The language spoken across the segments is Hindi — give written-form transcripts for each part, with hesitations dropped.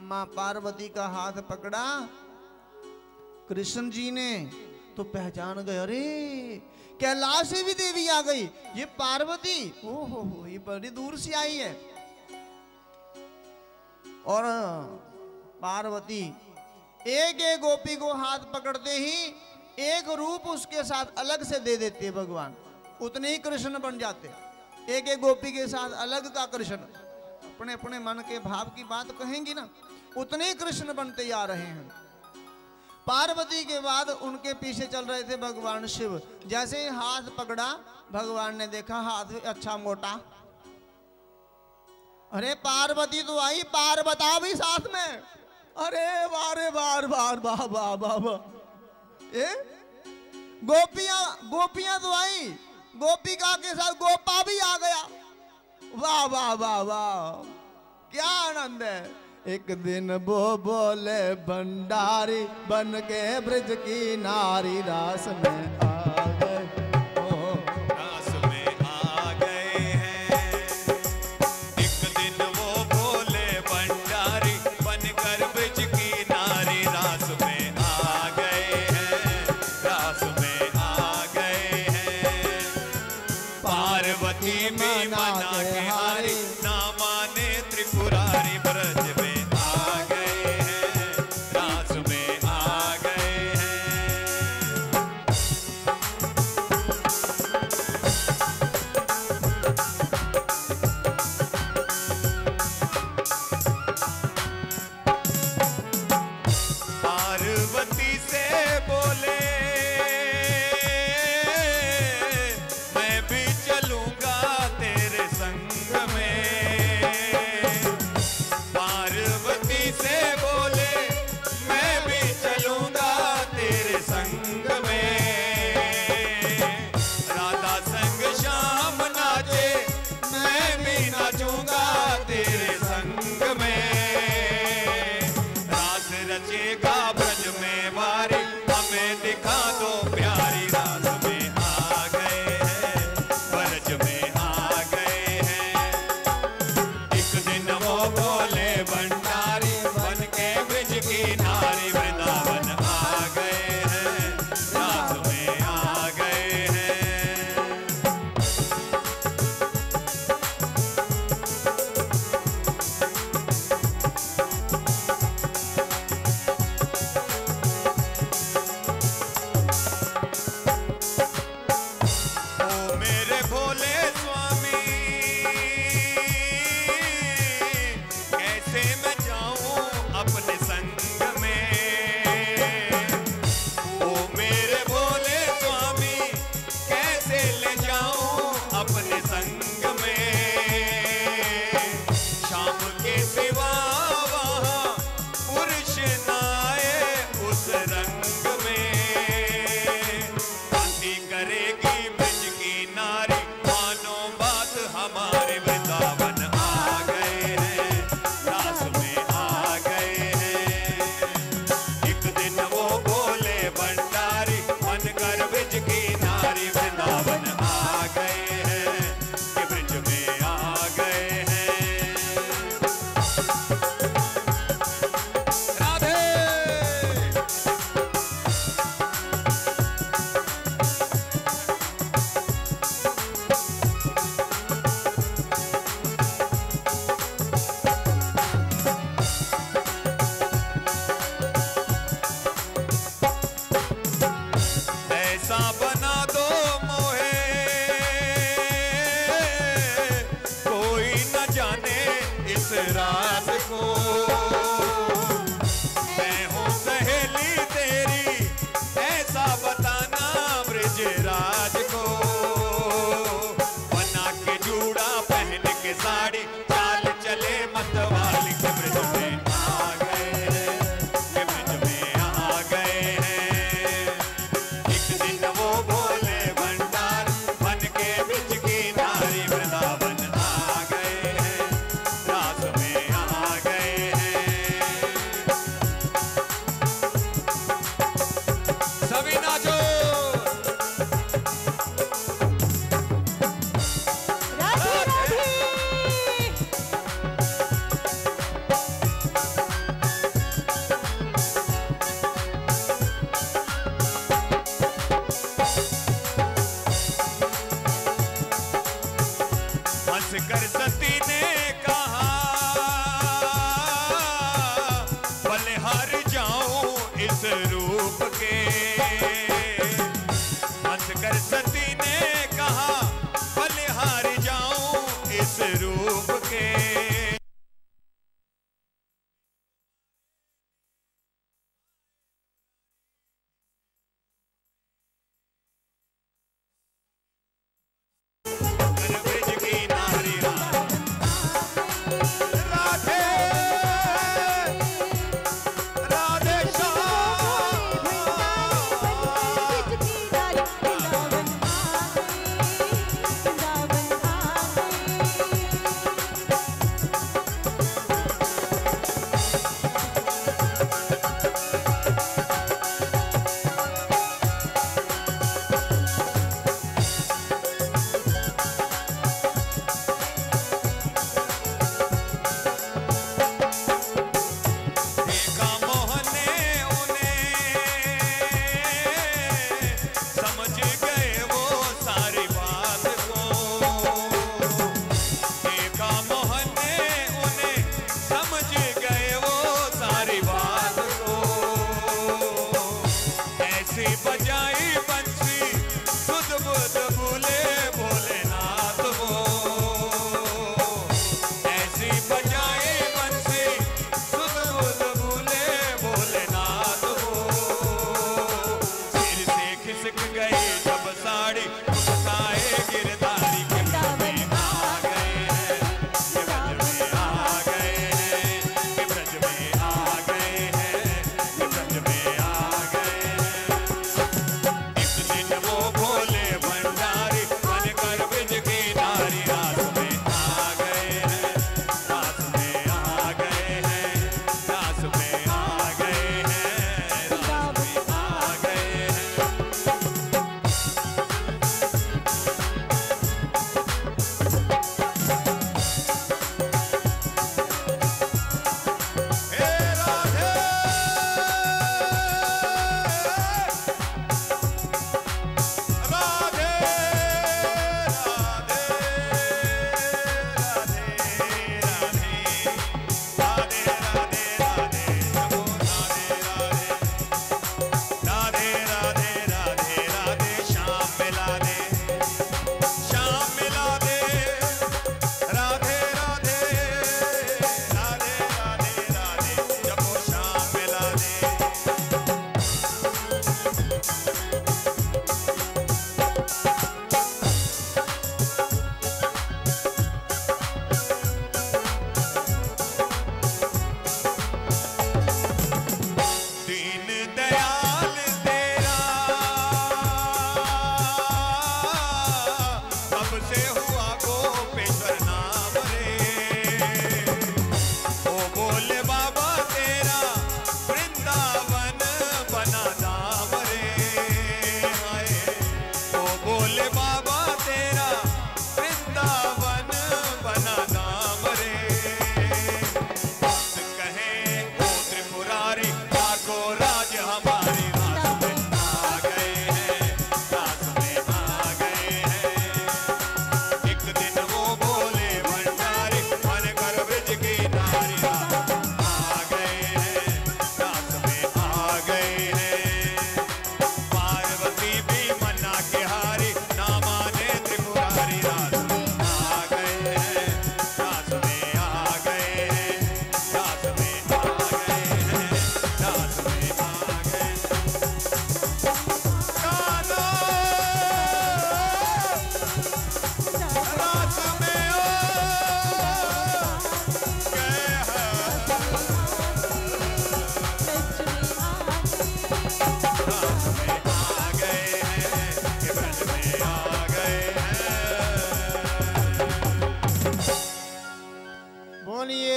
मां पार्वती का हाथ पकड़ा कृष्ण जी ने तो पहचान गए, अरे कैलाश से भी देवी आ गई, ये पार्वती, ओहो ये बड़ी दूर से आई है। और पार्वती एक एक गोपी को हाथ पकड़ते ही एक रूप उसके साथ अलग से दे देते भगवान, उतने ही कृष्ण बन जाते। एक एक गोपी के साथ अलग का कृष्ण, अपने अपने मन के भाव की बात कहेंगी ना, उतने ही कृष्ण बनते जा रहे हैं। पार्वती के बाद उनके पीछे चल रहे थे भगवान शिव। जैसे ही हाथ पकड़ा भगवान ने देखा हाथ अच्छा मोटा, अरे पार्वती तो आई, पार्वता भी साथ में, अरे वारे बार बार वाह वाह वाह वाह। ये गोपियां तो आई, गोपिका के साथ गोपा भी आ गया, वाह वाह वाह वाह, क्या आनंद है। एक दिन वो बोले भंडारी बन के ब्रज की नारी, रास में आ गए, ओ रास में आ गए हैं। एक दिन वो बोले भंडारी बनकर ब्रज की नारी, रास में आ गए हैं, रास में आ गए हैं। पार्वती में मना के हारी, ना माने त्रिपुरारी, ब्रज में कर सती ने कहा बलिहार जाऊं इस रूप के। हंसकर सती ने कहा बलिहार जाऊं इस रूप के।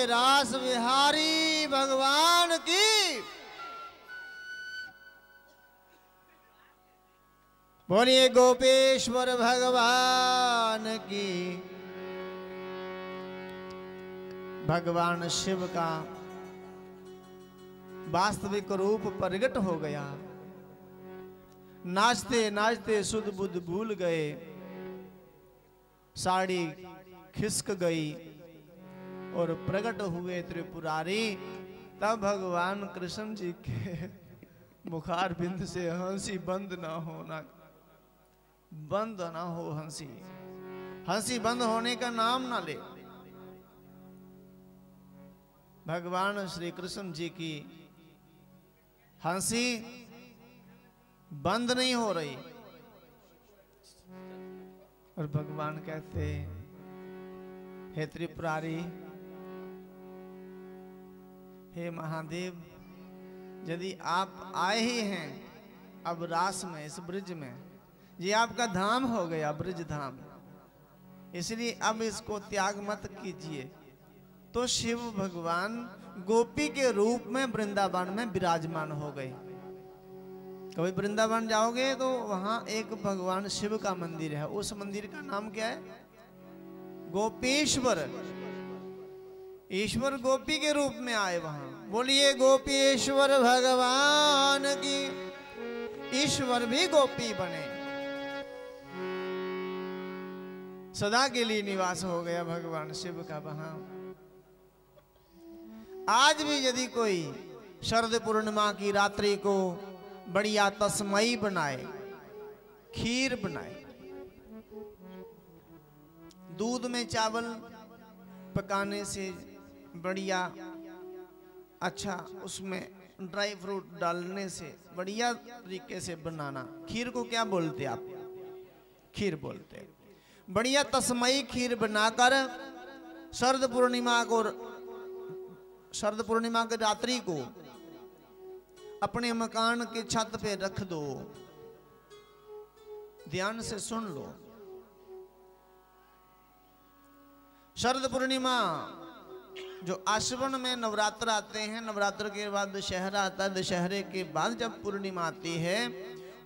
रास विहारी भगवान की। बोलिए गोपेश्वर भगवान की। भगवान शिव का वास्तविक रूप प्रकट हो गया। नाचते नाचते सुध बुध भूल गए। साड़ी खिसक गई और प्रकट हुए त्रिपुरारी। तब भगवान कृष्ण जी के मुखार बिंद से हंसी बंद ना होना, बंद ना हो हंसी, हंसी बंद होने का नाम ना ले। भगवान श्री कृष्ण जी की हंसी बंद नहीं हो रही और भगवान कहते, हे त्रिपुरारी, हे महादेव, यदि आप आए ही हैं अब रास में, इस ब्रिज में, ये आपका धाम हो गया, ब्रिज धाम, इसलिए अब इसको त्याग मत कीजिए। तो शिव भगवान गोपी के रूप में वृंदावन में विराजमान हो गए। कभी वृंदावन जाओगे तो वहां एक भगवान शिव का मंदिर है, उस मंदिर का नाम क्या है? गोपीश्वर। ईश्वर गोपी के रूप में आए वहां। बोलिए गोपीश्वर भगवान की। ईश्वर भी गोपी बने, सदा के लिए निवास हो गया भगवान शिव का वहां। आज भी यदि कोई शरद पूर्णिमा की रात्रि को बढ़िया तस्मई बनाए, खीर बनाए, दूध में चावल पकाने से बढ़िया, अच्छा उसमें ड्राई फ्रूट डालने से बढ़िया तरीके से बनाना, खीर को क्या बोलते आप? खीर बोलते। बढ़िया तस्मई खीर बनाकर शरद पूर्णिमा की रात्रि को अपने मकान के छत पे रख दो। ध्यान से सुन लो। शरद पूर्णिमा जो आश्विन में नवरात्र आते हैं, नवरात्र के बाद दशहरा आता है, दशहरे के बाद जब पूर्णिमा आती है,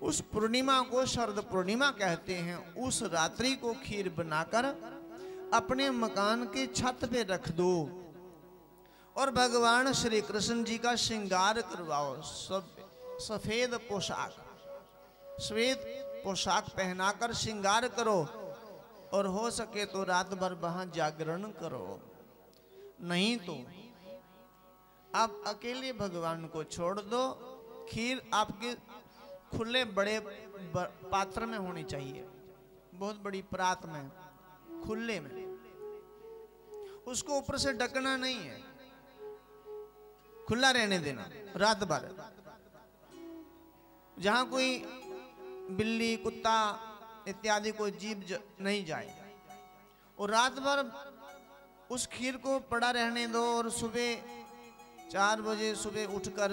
उस पूर्णिमा को शरद पूर्णिमा कहते हैं। उस रात्रि को खीर बनाकर अपने मकान की छत पे रख दो और भगवान श्री कृष्ण जी का श्रृंगार करवाओ। सफेद पोशाक, श्वेत पोशाक पहनाकर श्रृंगार करो और हो सके तो रात भर वहां जागरण करो। नहीं तो आप अकेले भगवान को छोड़ दो। खीर आपके खुले बड़े पात्र में होनी चाहिए, बहुत बड़ी परात में, खुले में। उसको ऊपर से ढकना नहीं है, खुला रहने देना रात भर। जहां कोई बिल्ली, कुत्ता इत्यादि कोई जीव नहीं जाए, और रात भर उस खीर को पड़ा रहने दो। और सुबह 4 बजे सुबह उठकर,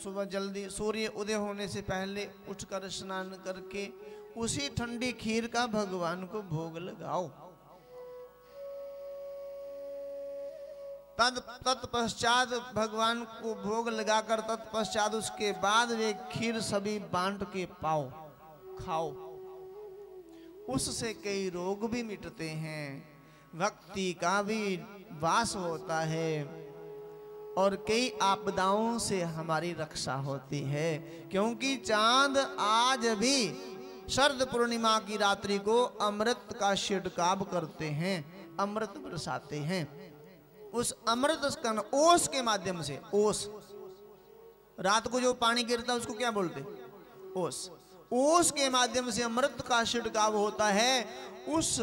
सुबह जल्दी सूर्य उदय होने से पहले उठकर स्नान करके उसी ठंडी खीर का भगवान को भोग लगाओ। तत्पश्चात भगवान को भोग लगाकर तत्पश्चात उसके बाद वे खीर सभी बांट के पाओ, खाओ। उससे कई रोग भी मिटते हैं, भक्ति का भी वास होता है और कई आपदाओं से हमारी रक्षा होती है। क्योंकि चांद आज भी शरद पूर्णिमा की रात्रि को अमृत का छिड़काव करते हैं, अमृत बरसाते हैं। उस अमृत स्कन ओस के माध्यम से, ओस, रात को जो पानी गिरता है उसको क्या बोलते? ओस। ओस के माध्यम से अमृत का छिड़काव होता है। उस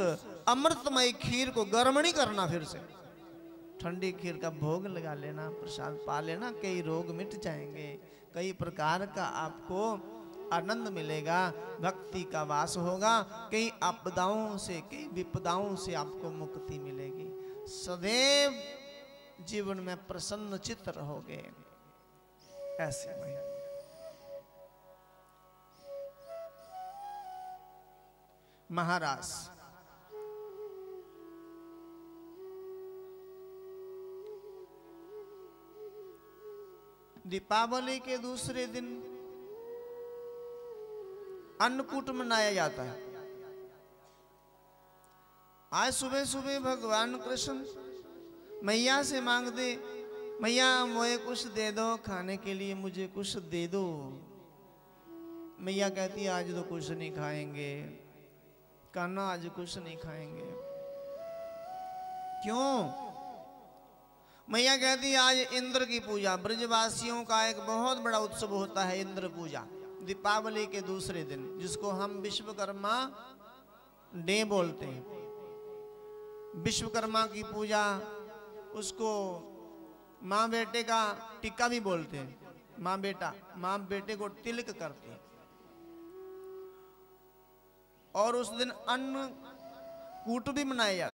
अमृतमय खीर को गर्म नहीं करना, फिर से ठंडी खीर का भोग लगा लेना, प्रसाद पा लेना, कई रोग मिट जाएंगे, कई प्रकार का आपको आनंद मिलेगा, भक्ति का वास होगा, कई आपदाओं से, कई विपदाओं से आपको मुक्ति मिलेगी। सदैव जीवन में प्रसन्न चित्त रहोगे। ऐसे में महाराज दीपावली के दूसरे दिन अन्नकूट मनाया जाता है। आज सुबह सुबह भगवान कृष्ण मैया से मांगते, मैया मुझे कुछ दे दो खाने के लिए, मुझे कुछ दे दो। मैया कहती आज तो कुछ नहीं खाएंगे, कान्हा आज कुछ नहीं खाएंगे। क्यों? मैया कहती आज इंद्र की पूजा, ब्रजवासियों का एक बहुत बड़ा उत्सव होता है इंद्र पूजा, दीपावली के दूसरे दिन, जिसको हम विश्वकर्मा डे बोलते हैं। विश्वकर्मा की पूजा, उसको माँ बेटे का टिक्का भी बोलते हैं। माँ बेटे को तिलक करते हैं। और उस दिन अन्न कूट भी मनाया जाता है।